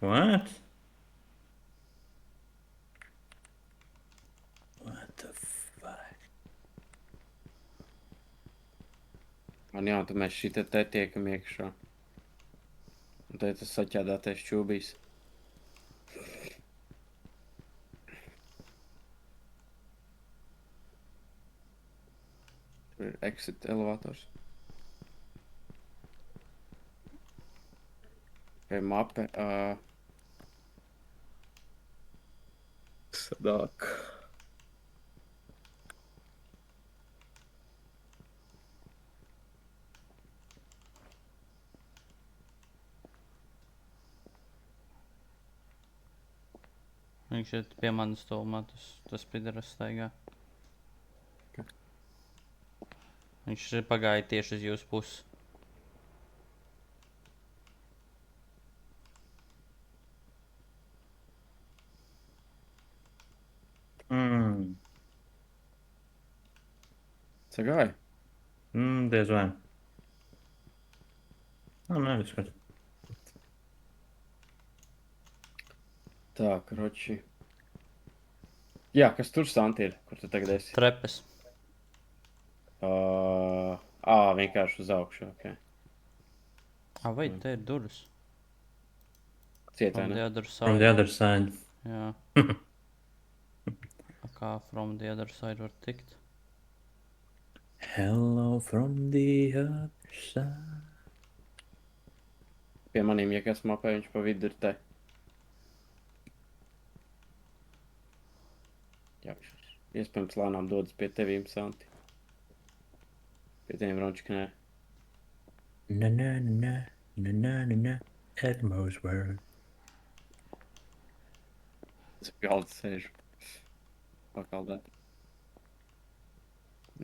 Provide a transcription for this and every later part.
What? What the fuck? Man jā, tad mēs šitā te tiekam iekšā. Un te tas saķēdātais čūbīs. Tur ir exit elevators. Vai mape. Sadāk. Viņš ir pie manas stulmā, tas pidaras staigā. Okay. Viņš pagāja tieši uz jūsu pusi. Sagāja? Diez vai. Nē, vispār. Tā, kroči. Jā, kas tur Santi ir? Kur tu tagad esi? Trepes. Vienkārši uz augšu, ok. Vai te ir durvis? Cietā, From ne? the other From side. the other side. Jā. Kā from the other side var tikt? Hello from the other side. Pie maniem, ja kas mapē, viņš pa vidu ir te. Jā, viņš iespējams lēnām dodas pie tevīm, Santi. Pie tevīm rončiknē. Na. Edmo's world. Tas galds sēž. Pakaldē.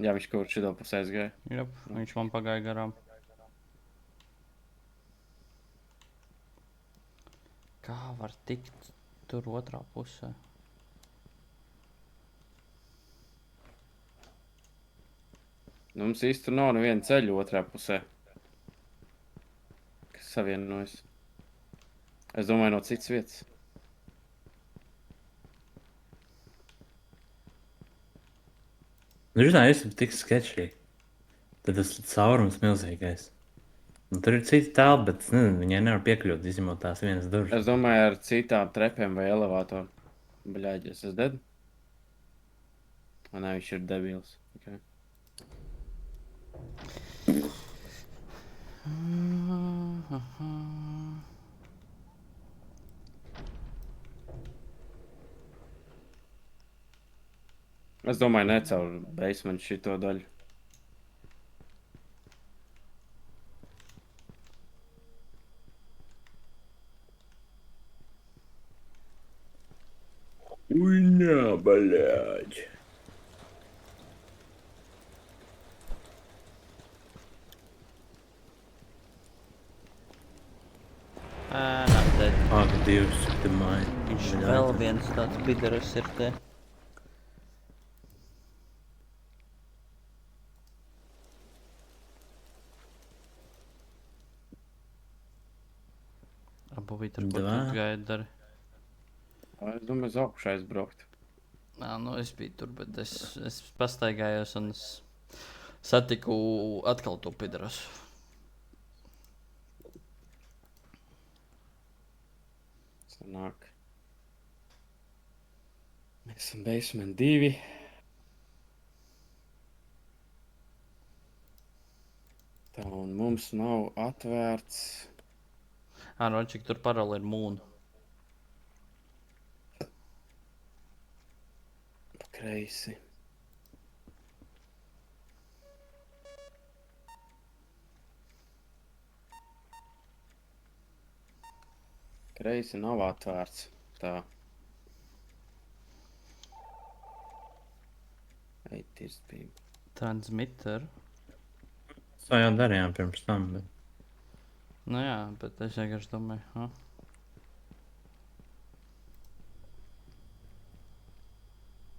Jā, viņš kaut šitā pusē aizgāja. Jop, viņš man pagāja garām. Kā var tikt tur otrā pusē? Nu, mums īsti tur nav neviena ceļa otrā pusē. Kas savienojas. Es domāju, no citas vietas. Nu, žinā, es tik sketčī. Tad tas caurums milzīgais. Nu, tur ir citi telpa, bet es nezinu, viņai nevar piekļūt, izņemot tās vienas durvis. Es domāju, ar citām trepēm vai elevatoru. Bļaģi, es esmu dead? Nē, viņš ir debils. Okay. Es domāju, ne caur basement šito daļu. Уйня, блядь. Nē, Ak, Dievs, cik te māja. viņš vēl viens tāds pidaras ir te. Abovīt, ar ko tu gaidi dari? Es domāju, uz augšu aizbraukt. Nu es biju tur, bet es pastaigājos un es satiku atkal to pidaras. Sanāk. Mēs esam basement 2. Tā, un mums nav atvērts. Rončik, tur paroli ir mūna. Pa kreisi. Kreisi nav atvērts. Tā. Eitirspība. Transmitter. Tā jau darījām pirms tam, bet... Nu jā, bet es vienkārši domāju,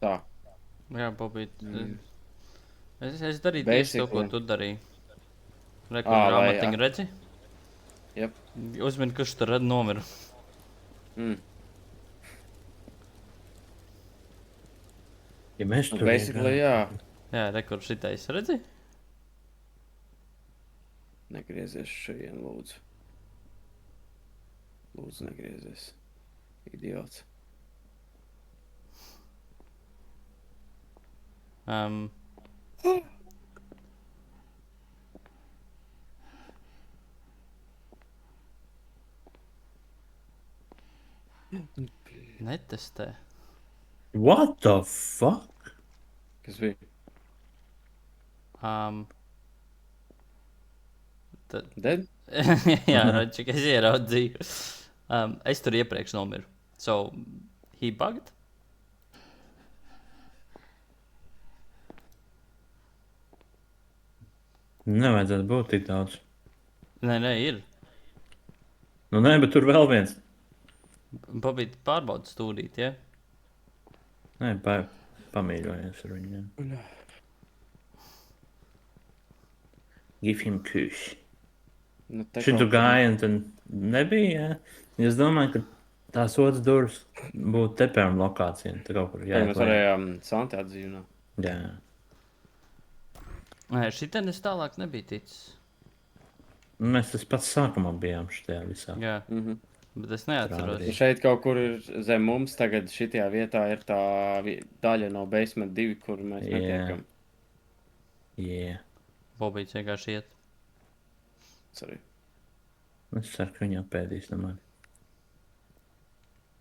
Tā. Jā, Bobīt. Es darīju tieši to, ko tu darīji. Rekur grāmatiņu redzi? Jep. Uzmini, kurš tur nomira. Mm. Ja mēs Nu, tur basically, jā. Jā, rekord šitais, redzi? Negriezies šajien, lūdzu. Lūdzu, negriezies. Idiots. Um, netestē. What the fuck? Kas bija? Um, tad, Dead? jā, Račik, es ieraudzīju. Es tur iepriekš nomiru. So, he bugged? Nevajadzētu būt tik daudz. Nē, ir. Nu, nē, bet tur vēl viens. Pabīt pārbaudas stūrīt, ja? Nē, pamīļojies ar viņiem. Give him kush. Nu, te Šitu kaut gāja un tad nebija, jā. Es domāju, ka tās otras durvis būtu te pēc lokācijām. Te kaut kur kā mēs jāiet. varējām Santi atzīvināt. Jā. Nē, šitien es tālāk nebija ticis. Mēs tas pats sākumā bijām šajā visā. Jā, Mhm. bet es neatceros. Trādīt. Šeit kaut kur ir zem mums tagad šitajā vietā ir tā daļa no basement 2, kur mēs Jā. netiekam. Jā. Bobīts vienkārši iet. Sorry. Es ceru, ka viņi apēdīs no mani.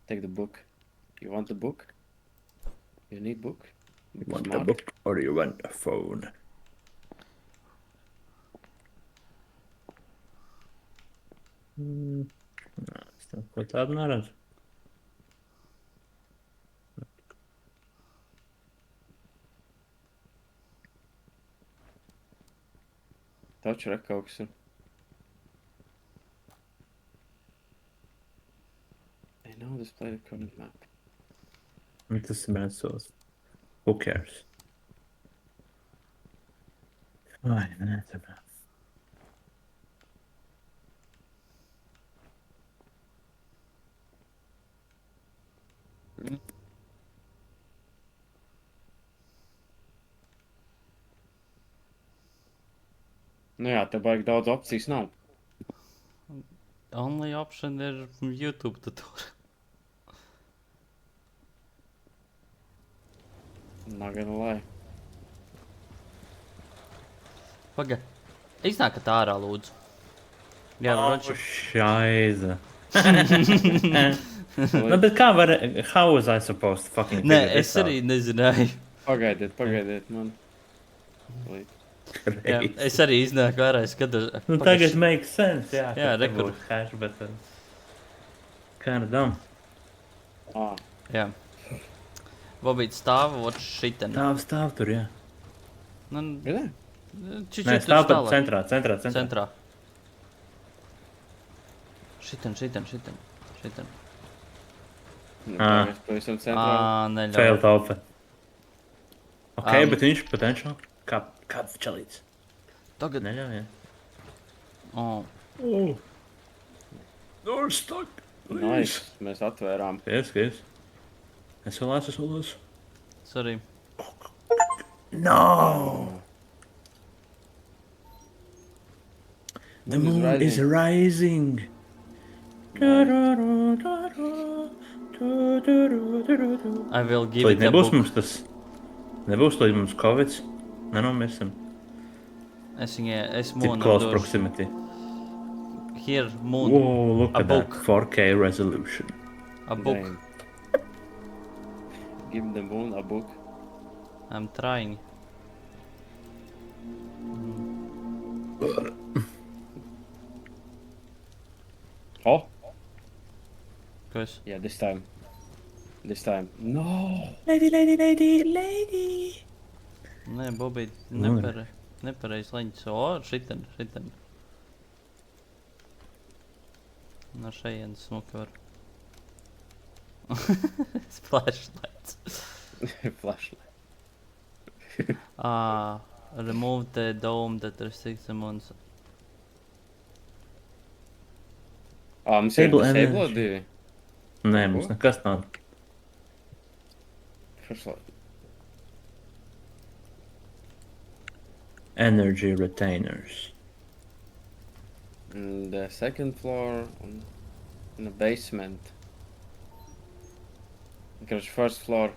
Take the book. You want the book? You need book? You want a Smart. book or you want a phone? Nē, es tev ko tādu neredzu. Taču re kaut kas ir. I know display the current map. Bet tas ir mēdsos. Who cares? Vai, nē, tāpēc. Nu jā, te baigi daudz opcijas nav. Only option ir YouTube tutor. Nagana lai. Paga. Iznākat ārā, lūdzu. Jā, Račik. Šaiza. Nu, bet kā var... How was I supposed to fucking Nē, figure es this out? arī nezināju. Pagaidiet man. Lai. Jā, es arī iznāku ārā, es skatos. Nu, tagad makes sense, jā. Jā, ka te rekur. būtu hash, bet... Kind of dumb. Ā, Jā. Bobīts stāv, ot šiten. Stāv tur, jā. Nu, redē? čiču Nē, tur stāv pat tālāk. centrā. Centrā. Šiten. Nu, Ā. tā mēs pavisam centrāli. Neļauj. Failed alpha. Ok, bet viņš potenciāli kāds čalīts. Tagad. Neļauj, jā. Oh. Door stuck. Nice, mēs atvērām. Yes. Es vēl esmu. Sorry. No! The Moon is moon is rising. I will give Līdz it a nebūs book. mums tas. Nebūs līdz mums Covid. Nenomirsim. Es Tip moon close došu. proximity. Here, moon. Whoa, look A at that. book. 4K resolution. A book. Damn. Give the moon a book. I'm trying. Oh, Kas? yeah, this time. No! Lady. Nē, Bobīt, Nu, nepareiz leņķis. O, šiten. No šejienes smuki var. Flashlights. Flashlight. Remove the dome that restricts the moon's... Mums ir Disable disable energy. divi. Nē, Ko? mums nekas nav. First floor. Energy retainers. The second floor on, in the basement. Because first floor.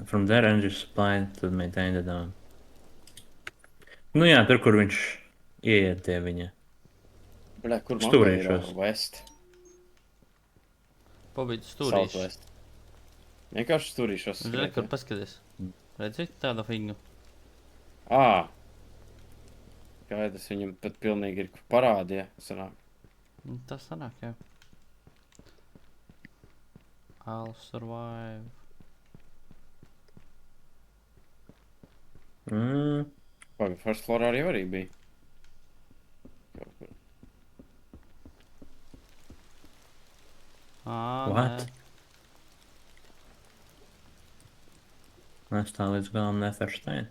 From there, energy supply to maintain the dome. Nu jā, tur, kur viņš ieiet tie viņa. Bļā, kur man ir Stūrīšos. West? Pabīdzi stūrīši. Southwest. Vienkārši stūrīšos. Zini, skriet, kur ja? paskaties. Redzi tādu figu? Ā! Skaidrs, viņam pat pilnīgi ir parādīja. Sanāk. Nu, tas sanāk, jā. I'll survive. Paga, first floor arī bija. Kaut kur. What? Es tā līdz galam neferštēju.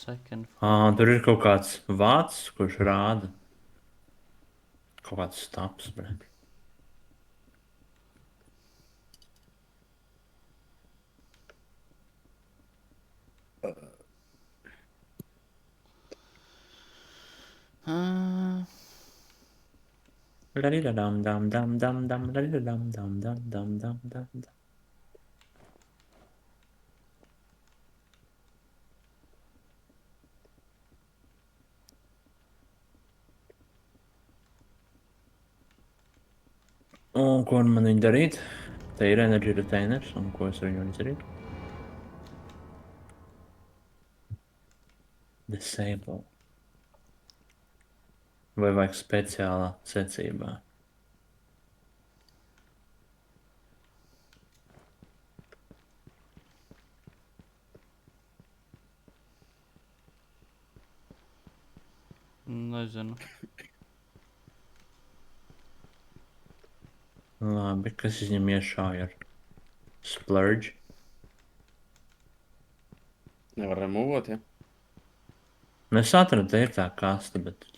Second. Tur ir kaut kāds vācs, kurš rāda. Kaut kāds staps, bret. Laridadam dam dam dam dam laridadam dam dam dam dam dam dam. Un ko man viņi darīt? Te ir energy retainers, un ko es ar viņu darīt? Disable. Vai vajag speciālā secībā? Nezinu. Labi, kas viņam iešāja ar splurge? Nevar remūvot, ja? Nu, es atradu, te ir tā kasta, bet...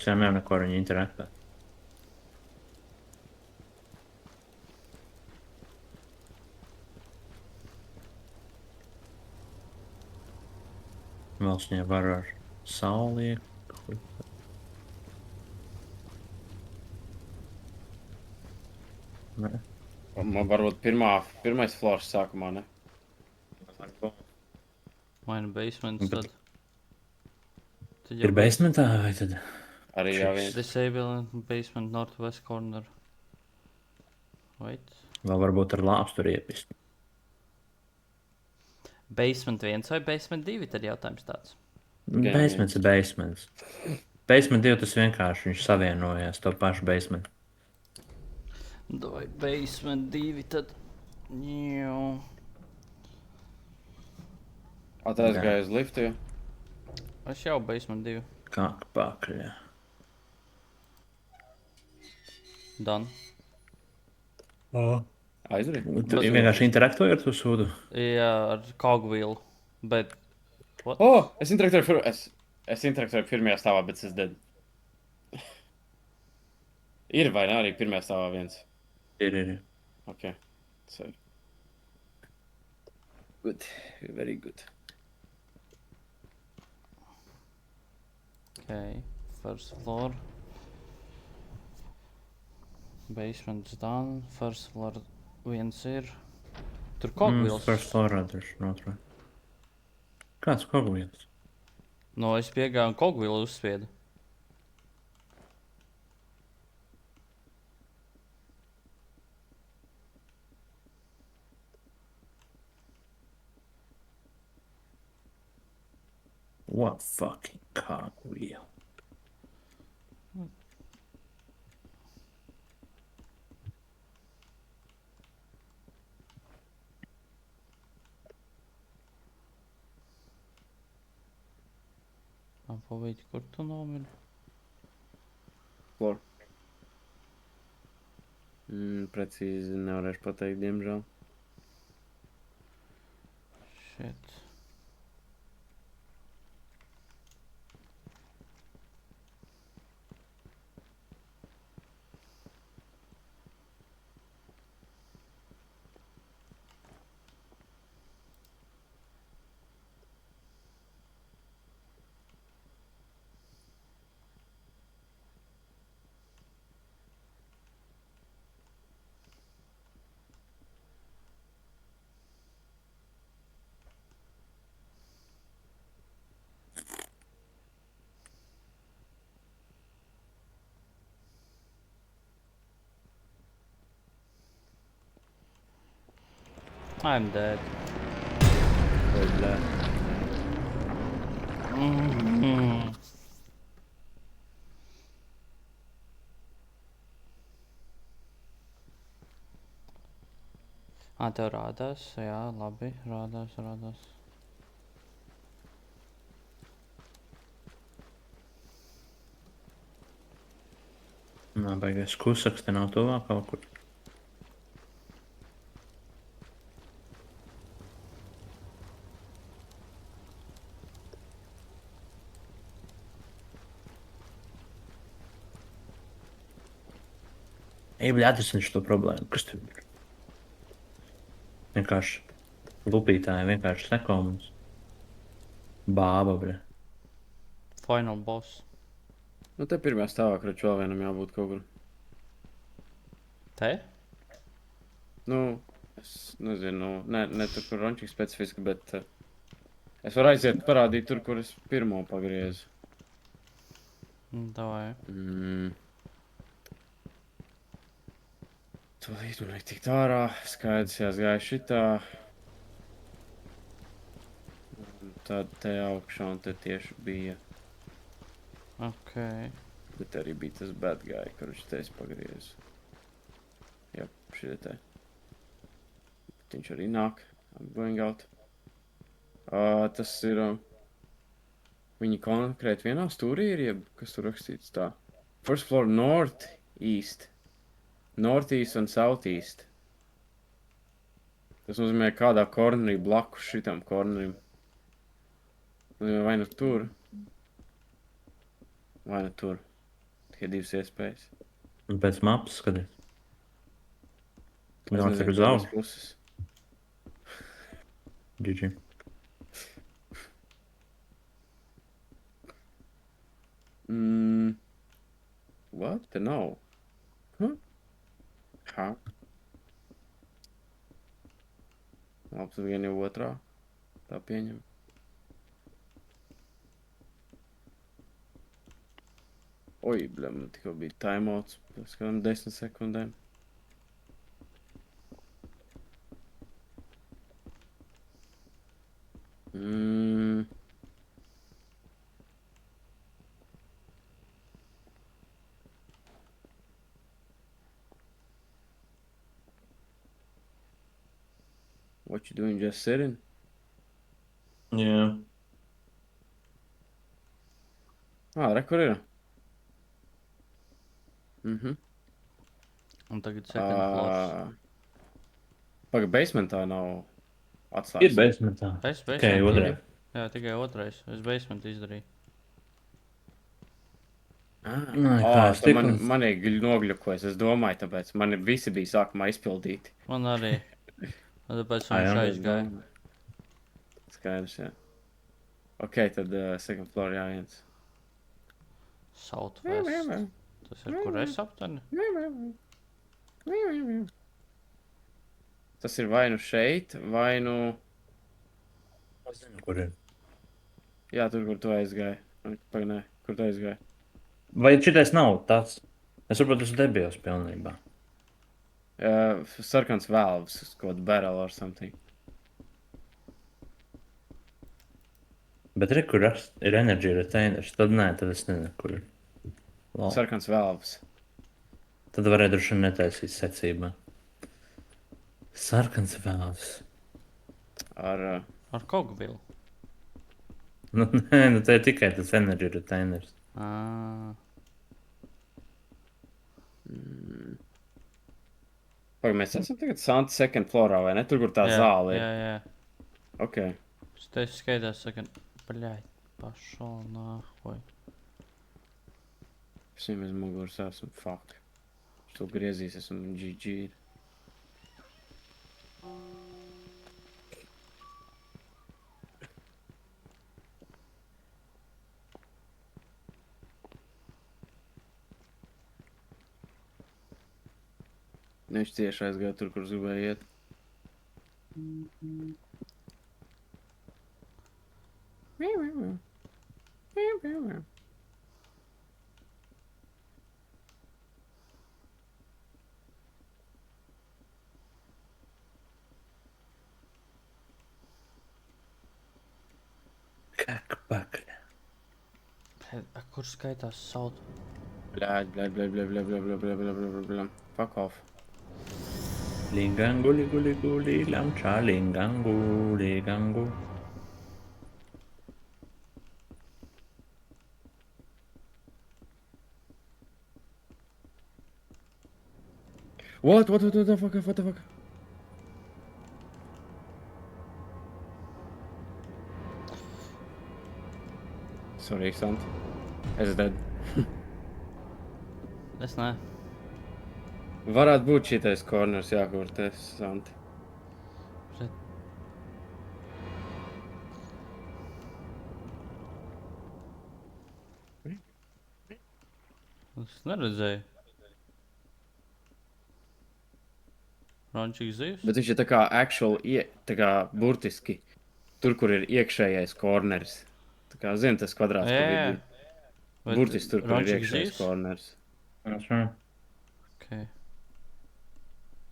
Es jau neko ar viņu interaktēt. Vēl es viņai varu ar sauli iekļūt. Nē. Man varbūt pirmais floors sākumā, ne? Vai nu basements Bet- tad? Tad Ir basementā vai tad? Arī jā viens. Disable basement northwest corner. Wait. Vēl varbūt ar lāpsturu iepist. Basement 1 vai basement 2? Tad jautājums tāds. Jā, Basements ir basements. Basement 2 tas vienkārši viņš savienojās to pašu basement. Vai basement 2 tad? Jā. Aizgāju uz liftu, ja? Es jau basement 2. Kā pakaļ. Done. Aizrīt. Tu vienkārši interaktoji ar to sūdu? Jā, ar cogwheel. Bet... What? Es interaktoju pirmajā stāvā, bet es dead. Ir vai ne arī pirmajā stāvā viens? Ir. Ok. So. Good. Very good. Okay. First floor. Basement's done. First floor viens ir. Tur cogwheels. First floor atrašu notrā. Kāds cogwheels? No, es piegāju un cogwheel uzspiedu. What fucking cogwheel? Man pabeidz, kur tu nomiri? Precīzi nevarēšu pateikt, diemžēl. Shit. I'm dead. Ой, бля. Tev rādās, jā, labi, rādās. Nā, baigais kusaks te nav tuvāk kaut kur. Ej, bļā, atrisināt šo problēmu. Kas tur ir? Vienkārši lupītāji vienkārši seko mums. Bāba, bļā. Final boss. Nu, te pirmajā stāvā, kurš vēl vienam jābūt kaut kur. Te? Nu, es nezinu, ne tur, kur Rončiks specifiski, bet es varu aiziet parādīt tur, kur es pirmo pagriezu. Davai. Tūlīt man vajag tikt ārā, skaidrs jāsgāja šitā. Un tad te augšā un te tieši bija. Ok. Bet arī bija tas bad guy, kurš te es pagriezu. Jā, šī te. Bet viņš arī nāk. I'm going out. Tas ir... Viņi konkrēti vienā stūrī ir, jeb kas tur rakstīts tā. First floor north, east. North east un south east. Tas nozīmē kādā kornerī blakus šitam kornerim. Vai nu tur. Vai nu tur. Tikai divas iespējas. Un pēc mapas skaties. Es Nāc nezinu, ar uz kuras augšu. puses. GG. What? Te nav. Huh? Kā? Labs viena jau otrā. Tā pieņem. Oi, bļa, man tikko bija timeouts. Pēc kādām 10 sekundēm. What you doing, just sitting? Jā. Re, kur ir? Un tagad second floors. Paga, basementā nav Ir atstāts. basementā. Es Tikai basement otrā. ir. Jā, tikai otrais. Es basement izdarīju. Kā es Tad tiku? manīgi nogļukojas, es domāju, tāpēc man visi bija sākumā izpildīti. Man arī. Un tāpēc Jā. viņš aizgāja. Skaidrs, jā. Ok, tad second floor jāviens. Southwest. Tas ir, kur es aptani? Tas ir vai nu šeit, vai nu... Es zinu, kur ir. Jā, tur, kur tu aizgāji. Paga, nē, kur tu aizgāji? Vai šitais nav tāds? Es saprotu, tas debijos pilnībā. Sarkans valves, kaut barrel or something. Bet ir, kur ir energy retainers, tad nē, tad es nezinu, kur ir. Lol. Sarkans valves. Tad varēja droši vien netaisīt secībā. Sarkans vēls. Ar... Ar Kogvilu. Nu, nē, nu te ir tikai tas energy retainers. Paga, mēs esam tagad second floorā, vai ne? Tur, kur tā zāle ir. Jā. Ok. Te skaitās, saka, bļaļ, pašol nāhoj. Es viņam aiz muguras esmu, fuck. Tu griezīs, esmu GG. Viņš tieši aizgāja tur, kur gribēja iet. Kaka pakaļ. Kur skaitās salt? Bļaļ. Fuck off. Lingangu, ligu, lamčā, lingangu. What the fuck? Sorry, Sant. Es dead. Es ne. Varētu būt šitais corners, jā, kur te esi, Sant. Es neredzēju. Rončīgs zivs? Bet viņš ir tā kā actual, tā kā burtiski. Tur, kur ir iekšējais corners. Tā kā, zini, tas kvadrāts, kur Jā. ir burtiski tur, kur ir Rončīgs iekšējais zivs? corners. Okay.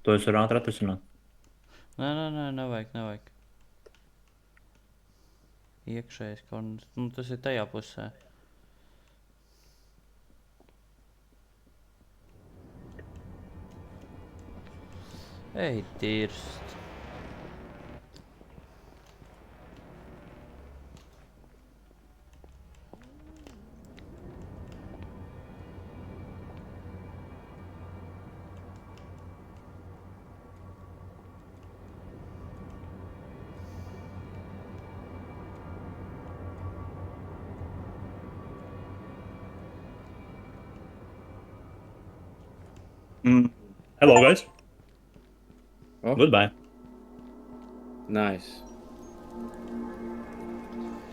To es varu ātri atrisināt. Nē, nevajag. Iekšējais korners. Nu, tas ir tajā pusē. Ej, dirst. Hello, guys. Oh. Goodbye. Nice.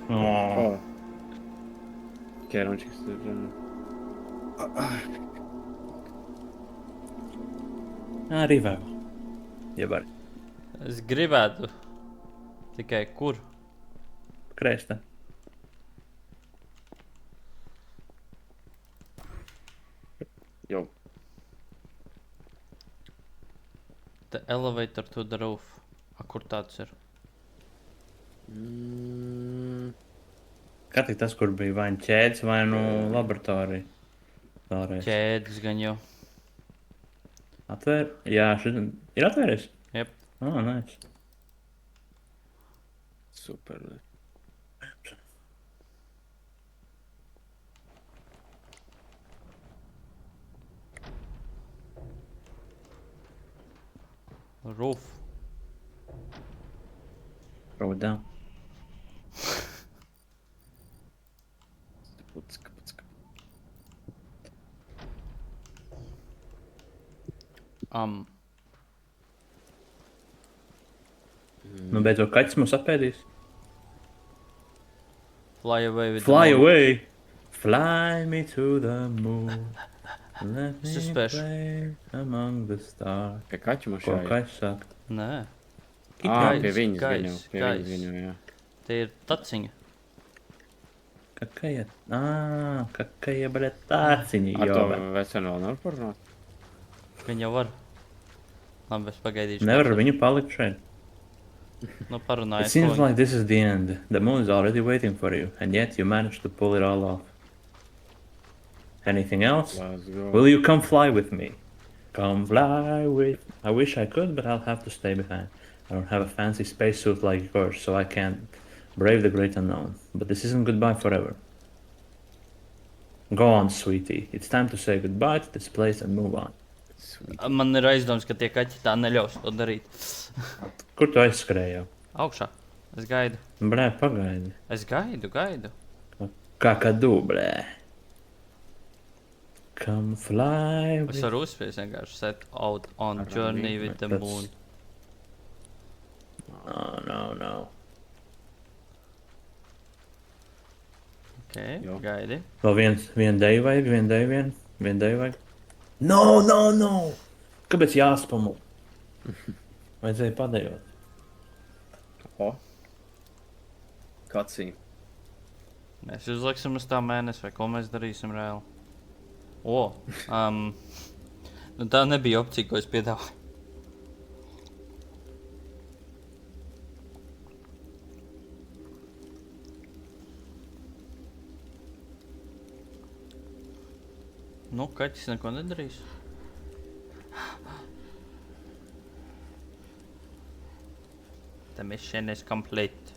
Oh. Oh. Ķērončiks tur. Arī vēl. Jeb arī. Es gribētu. Tikai kur? Kreista. Jau. The elevator to the roof. Kur tāds ir? Kā tik tas, kur bija vai nu ķēdes, vai nu laboratorija? Vēlreiz. Ķēdes gan jau. Atvēr? Jā, šis ir atvērties? Jep. Oh, nice. Super. Roof. Throw it down. Pucka. Nu, beidzot, kaķis mums apēdīs. Fly away with Fly the moon. away. Fly me to the moon. Let me Suspēšu. play among the stars. Pie kaķu Ko mašā. kaķis saka? Nē, Pie Gais, viņas gais, viņu. Pie gais. viņas viņu, jā. te ir taciņa. Какая? Какая, блядь, tāciņa, Ar to joba. vecenu vēl nevar parunāt? Viņa jau var. Labi, es pagaidīšu. Nevar ar viņu palikt šeit. Nu, It parunājies. seems like this is the end. The moon is already waiting for you, and yet you managed to pull it all off. Anything else? Let's go. Will you come fly with me? Come fly with... I wish I could, but I'll have to stay behind. I don't have a fancy spacesuit like yours, so I can't brave the great unknown. But this isn't goodbye forever. Go on, sweetie. It's time to say goodbye to this place and move on. Sweet. Man ir aizdoms, ka tie kaķi tā neļaus to darīt. Kur tu aizskrēji jau? Augšā. Es gaidu. Blē, pagaidi. Es gaidu. Kakadu, blē. Come fly Es with... varu uzspies vienkārši set out on Ar journey rami, with the that's- moon. No. Ok, Jo. gaidi. Vēl vienu deju vajag. No! Kāpēc jāspamo? Vajadzēja padējot. O. Kacī. Mēs uzliksim uz tā mēnesi, vai ko mēs darīsim reāli. O, nu tā nebija opcija, ko es piedāvāju. Nu, kaķis neko nedarīs. The mission is complete.